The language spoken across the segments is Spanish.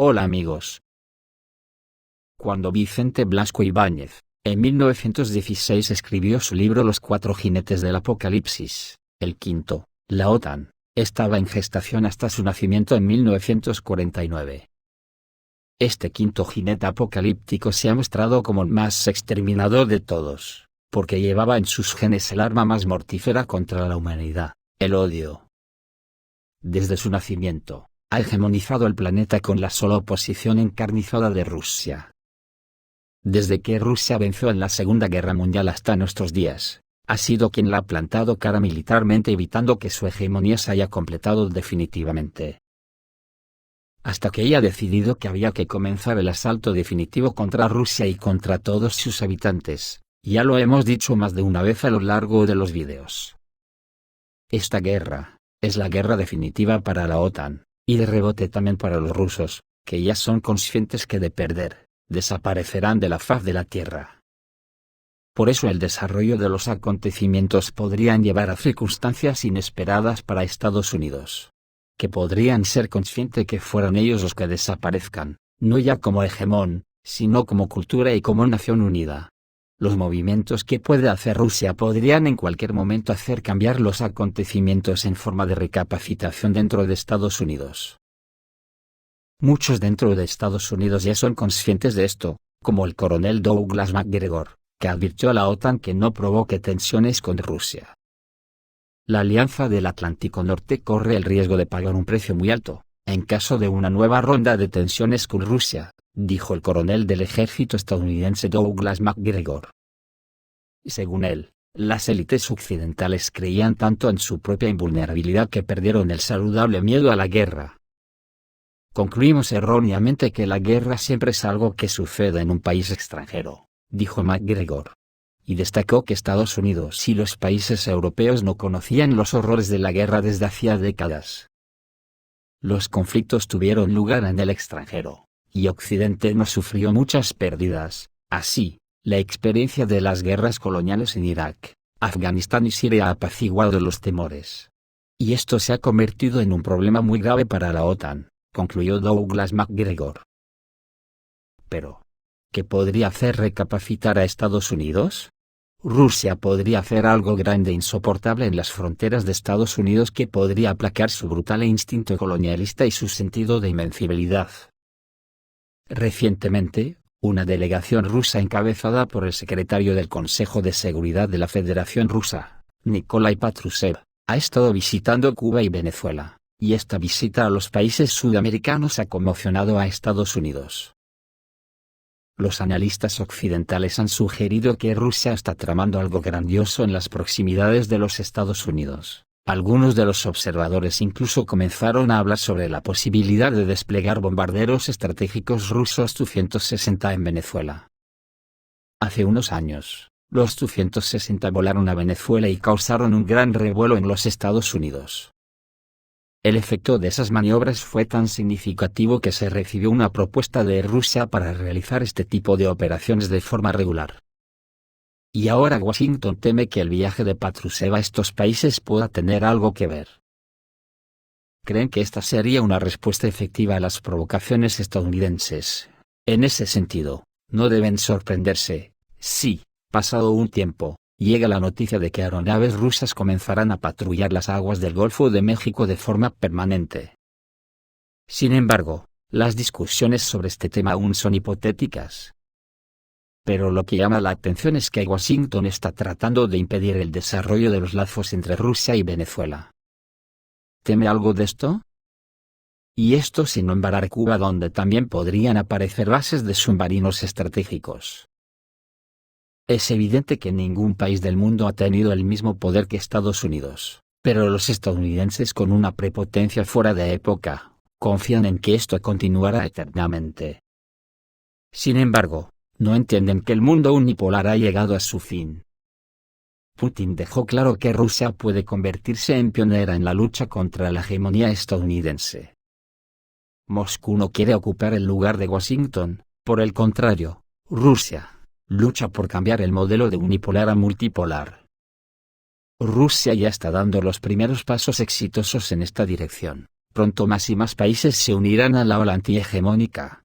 Hola amigos. Cuando Vicente Blasco Ibáñez, en 1916 escribió su libro Los Cuatro Jinetes del Apocalipsis, el quinto, la OTAN, estaba en gestación hasta su nacimiento en 1949. Este quinto jinete apocalíptico se ha mostrado como el más exterminador de todos, porque llevaba en sus genes el arma más mortífera contra la humanidad, el odio. Desde su nacimiento, ha hegemonizado el planeta con la sola oposición encarnizada de Rusia. Desde que Rusia venció en la Segunda Guerra Mundial hasta nuestros días, ha sido quien la ha plantado cara militarmente, evitando que su hegemonía se haya completado definitivamente. Hasta que ella ha decidido que había que comenzar el asalto definitivo contra Rusia y contra todos sus habitantes, ya lo hemos dicho más de una vez a lo largo de los vídeos. Esta guerra es la guerra definitiva para la OTAN, y de rebote también para los rusos, que ya son conscientes que de perder, desaparecerán de la faz de la Tierra. Por eso el desarrollo de los acontecimientos podrían llevar a circunstancias inesperadas para Estados Unidos, que podrían ser conscientes que fueran ellos los que desaparezcan, no ya como hegemón, sino como cultura y como nación unida. Los movimientos que puede hacer Rusia podrían en cualquier momento hacer cambiar los acontecimientos en forma de recapacitación dentro de Estados Unidos. Muchos dentro de Estados Unidos ya son conscientes de esto, como el coronel Douglas MacGregor, que advirtió a la OTAN que no provoque tensiones con Rusia. La Alianza del Atlántico Norte corre el riesgo de pagar un precio muy alto, en caso de una nueva ronda de tensiones con Rusia, dijo el coronel del ejército estadounidense Douglas MacGregor. Según él, las élites occidentales creían tanto en su propia invulnerabilidad que perdieron el saludable miedo a la guerra. Concluimos erróneamente que la guerra siempre es algo que sucede en un país extranjero, dijo MacGregor. Y destacó que Estados Unidos y los países europeos no conocían los horrores de la guerra desde hacía décadas. Los conflictos tuvieron lugar en el extranjero, y Occidente no sufrió muchas pérdidas. Así, la experiencia de las guerras coloniales en Irak, Afganistán y Siria ha apaciguado los temores. Y esto se ha convertido en un problema muy grave para la OTAN, concluyó Douglas MacGregor. Pero, ¿qué podría hacer recapacitar a Estados Unidos? Rusia podría hacer algo grande e insoportable en las fronteras de Estados Unidos que podría aplacar su brutal instinto colonialista y su sentido de invencibilidad. Recientemente, una delegación rusa encabezada por el secretario del Consejo de Seguridad de la Federación Rusa, Nikolai Patrushev, ha estado visitando Cuba y Venezuela, y esta visita a los países sudamericanos ha conmocionado a Estados Unidos. Los analistas occidentales han sugerido que Rusia está tramando algo grandioso en las proximidades de los Estados Unidos. Algunos de los observadores incluso comenzaron a hablar sobre la posibilidad de desplegar bombarderos estratégicos rusos Tu-160 en Venezuela. Hace unos años, los Tu-160 volaron a Venezuela y causaron un gran revuelo en los Estados Unidos. El efecto de esas maniobras fue tan significativo que se recibió una propuesta de Rusia para realizar este tipo de operaciones de forma regular. Y ahora Washington teme que el viaje de Patrushev a estos países pueda tener algo que ver. ¿Creen que esta sería una respuesta efectiva a las provocaciones estadounidenses? En ese sentido, no deben sorprenderse, si, pasado un tiempo, llega la noticia de que aeronaves rusas comenzarán a patrullar las aguas del Golfo de México de forma permanente. Sin embargo, las discusiones sobre este tema aún son hipotéticas. Pero lo que llama la atención es que Washington está tratando de impedir el desarrollo de los lazos entre Rusia y Venezuela. ¿Teme algo de esto? Y esto sin nombrar Cuba, donde también podrían aparecer bases de submarinos estratégicos. Es evidente que ningún país del mundo ha tenido el mismo poder que Estados Unidos, pero los estadounidenses, con una prepotencia fuera de época, confían en que esto continuará eternamente. Sin embargo, no entienden que el mundo unipolar ha llegado a su fin. Putin dejó claro que Rusia puede convertirse en pionera en la lucha contra la hegemonía estadounidense. Moscú no quiere ocupar el lugar de Washington, por el contrario, Rusia lucha por cambiar el modelo de unipolar a multipolar. Rusia ya está dando los primeros pasos exitosos en esta dirección, pronto más y más países se unirán a la ola antihegemónica.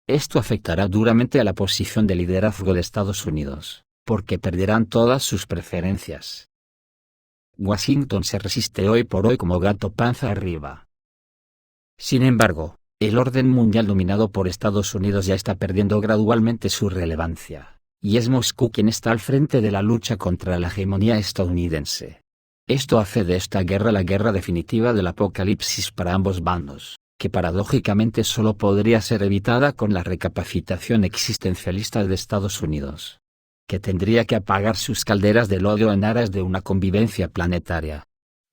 Esto afectará duramente a la posición de liderazgo de Estados Unidos, porque perderán todas sus preferencias. Washington se resiste hoy por hoy como gato panza arriba. Sin embargo, el orden mundial dominado por Estados Unidos ya está perdiendo gradualmente su relevancia, y es Moscú quien está al frente de la lucha contra la hegemonía estadounidense. Esto hace de esta guerra la guerra definitiva del apocalipsis para ambos bandos, que paradójicamente solo podría ser evitada con la recapacitación existencialista de Estados Unidos, que tendría que apagar sus calderas del odio en aras de una convivencia planetaria.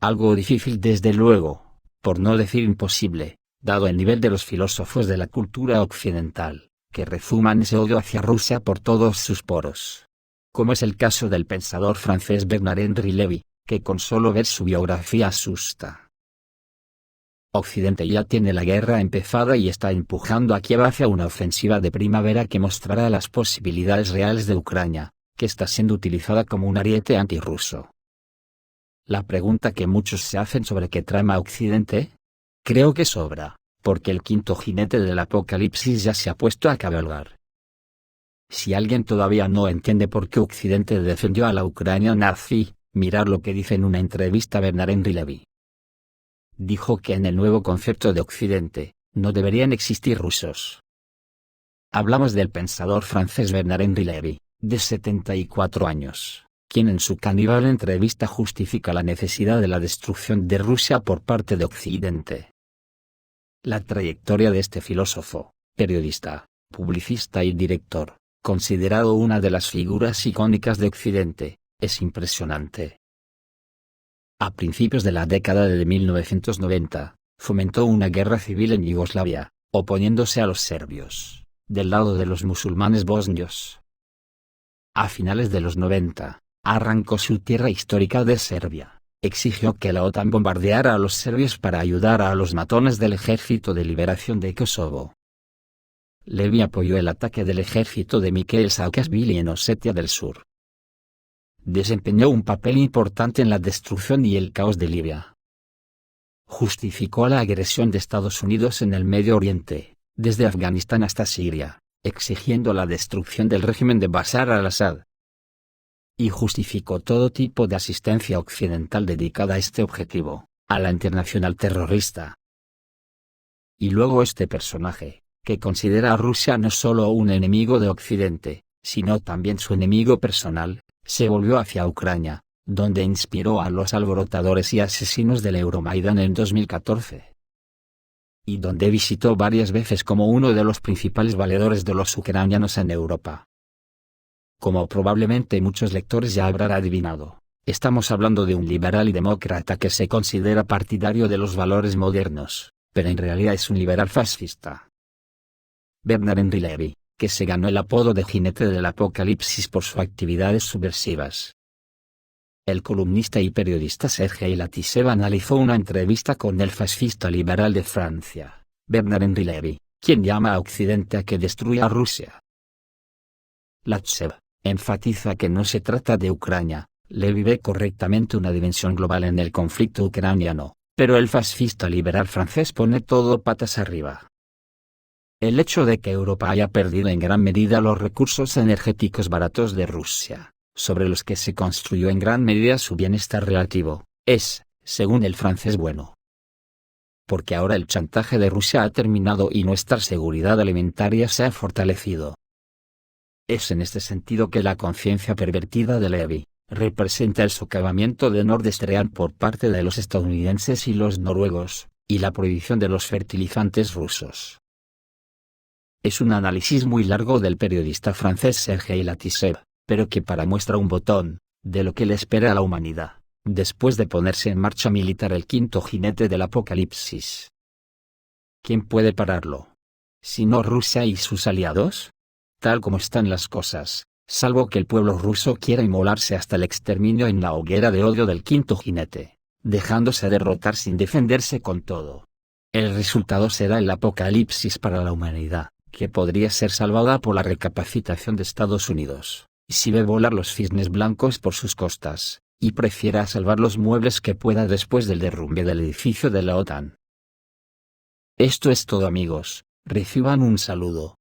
Algo difícil desde luego, por no decir imposible, dado el nivel de los filósofos de la cultura occidental, que rezuman ese odio hacia Rusia por todos sus poros. Como es el caso del pensador francés Bernard-Henri Lévy, que con solo ver su biografía asusta. Occidente ya tiene la guerra empezada y está empujando a Kiev hacia una ofensiva de primavera que mostrará las posibilidades reales de Ucrania, que está siendo utilizada como un ariete antirruso. La pregunta que muchos se hacen sobre qué trama Occidente, creo que sobra, porque el quinto jinete del apocalipsis ya se ha puesto a cabalgar. Si alguien todavía no entiende por qué Occidente defendió a la Ucrania nazi, mirar lo que dice en una entrevista a Bernard-Henri Lévy. Dijo que en el nuevo concepto de Occidente, no deberían existir rusos. Hablamos del pensador francés Bernard-Henri Lévy, de 74 años, quien en su caníbal entrevista justifica la necesidad de la destrucción de Rusia por parte de Occidente. La trayectoria de este filósofo, periodista, publicista y director, considerado una de las figuras icónicas de Occidente, es impresionante. A principios de la década de 1990, fomentó una guerra civil en Yugoslavia, oponiéndose a los serbios, del lado de los musulmanes bosnios. A finales de los 90, arrancó su tierra histórica de Serbia, exigió que la OTAN bombardeara a los serbios para ayudar a los matones del Ejército de Liberación de Kosovo. Lévy apoyó el ataque del ejército de Mikhail Saakashvili en Osetia del Sur. Desempeñó un papel importante en la destrucción y el caos de Libia. Justificó la agresión de Estados Unidos en el Medio Oriente, desde Afganistán hasta Siria, exigiendo la destrucción del régimen de Bashar al-Assad. Y justificó todo tipo de asistencia occidental dedicada a este objetivo, a la internacional terrorista. Y luego este personaje, que considera a Rusia no solo un enemigo de Occidente, sino también su enemigo personal, se volvió hacia Ucrania, donde inspiró a los alborotadores y asesinos del Euromaidan en 2014. Y donde visitó varias veces como uno de los principales valedores de los ucranianos en Europa. Como probablemente muchos lectores ya habrán adivinado, estamos hablando de un liberal y demócrata que se considera partidario de los valores modernos, pero en realidad es un liberal fascista. Bernard-Henri Lévy, que se ganó el apodo de jinete del apocalipsis por sus actividades subversivas. El columnista y periodista Sergei Latisev analizó una entrevista con el fascista liberal de Francia, Bernard-Henri Lévy, quien llama a Occidente a que destruya a Rusia. Latisev enfatiza que no se trata de Ucrania. Lévy ve correctamente una dimensión global en el conflicto ucraniano, pero el fascista liberal francés pone todo patas arriba. El hecho de que Europa haya perdido en gran medida los recursos energéticos baratos de Rusia, sobre los que se construyó en gran medida su bienestar relativo, es, según el francés, bueno. Porque ahora el chantaje de Rusia ha terminado y nuestra seguridad alimentaria se ha fortalecido. Es en este sentido que la conciencia pervertida de Lévy representa el socavamiento de Nord Stream por parte de los estadounidenses y los noruegos, y la prohibición de los fertilizantes rusos. Es un análisis muy largo del periodista francés Sergei Latisev, pero que para muestra un botón, de lo que le espera a la humanidad, después de ponerse en marcha militar el quinto jinete del apocalipsis. ¿Quién puede pararlo? ¿Sino Rusia y sus aliados? Tal como están las cosas, salvo que el pueblo ruso quiera inmolarse hasta el exterminio en la hoguera de odio del quinto jinete, dejándose derrotar sin defenderse con todo. El resultado será el apocalipsis para la humanidad, que podría ser salvada por la recapacitación de Estados Unidos, si ve volar los cisnes blancos por sus costas, y prefiera salvar los muebles que pueda después del derrumbe del edificio de la OTAN. Esto es todo, amigos, reciban un saludo.